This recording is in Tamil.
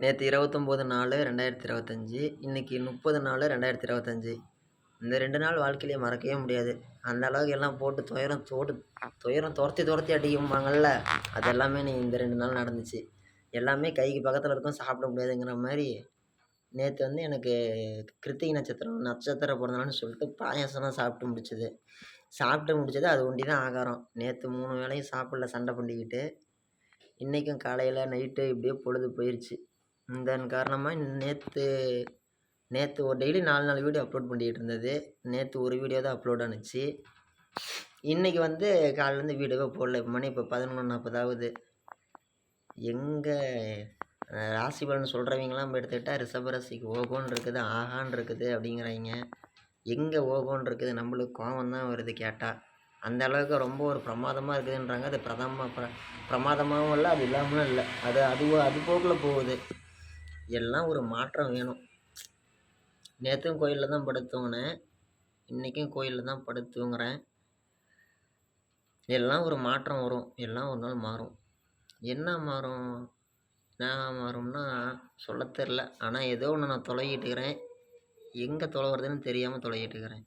நேற்று 29/4/2025 இன்னைக்கு 30/4/2025 இந்த 2 நாள் வாழ்க்கையிலே மறக்கவே முடியாது. அந்த அளவுக்கு எல்லாம் போட்டு துயரம் தொரத்தி தொரத்தி அடிக்கும்பாங்கள்ல, அது எல்லாமே இந்த 2 நாள் நடந்துச்சு. எல்லாமே கைக்கு பக்கத்துல இருக்கும், சாப்பிட முடியாதுங்கிற மாரி, நேத்து எனக்கு கிருத்திகை நட்சத்திரம் பிறந்த நாள்னு சொல்லிட்டு பாயாசம்லாம் சாப்பிட்டு முடிச்சது. அது ஒண்டி தான் ஆகாரம். நேத்து 3 வேளையும் சாப்பிடல சண்டை பண்ணிக்கிட்டு. இன்னைக்கும் காலையில, நைட்டு இப்படியே பொழுது போயிருச்சு. இதன் காரணமா நேத்து நேத்து ஒரு டெய்லி 4 வீடியோ அப்லோட் பண்ணிக்கிட்டு இருந்தது. நேத்து ஒரு வீடியோ தான் அப்லோட் ஆனுச்சு. இன்னைக்கு காலையிலேருந்து வீடியோவே போடல. மணி இப்போ 11:40 ஆகுது. எங்க ராசி பலன் சொல்கிறவங்களாம் எடுத்துக்கிட்டா ரிஷபராசிக்கு ஓகோன்னு இருக்குது, ஆஹான்னு இருக்குது அப்படிங்கிறாங்க. எங்கே ஓகோன்னு இருக்குது, நம்மளுக்கு கோவம் தான் வருது கேட்டால். அந்த அளவுக்கு ரொம்ப ஒரு பிரமாதமாக இருக்குதுன்றாங்க. அது பிரமாதமாகவும் இல்லை, அது இல்லாமலும் இல்லை. அது போக்கில் போகுது. எல்லாம் ஒரு மாற்றம் வேணும். நேற்றும் கோயிலில் தான் படுத்துவனேன், இன்றைக்கும் கோயிலில் தான் படுத்துங்கிறேன். எல்லாம் ஒரு மாற்றம் வரும், எல்லாம் ஒரு நாள் மாறும். என்ன மாறும்னா சொல்ல தெரில. ஆனால் ஏதோ ஒன்று நான் தொலைகிட்டு இருக்கிறேன். எங்கே தொலைகிறதுன்னு தெரியாமல் தொலைகிட்டு இருக்கிறேன்.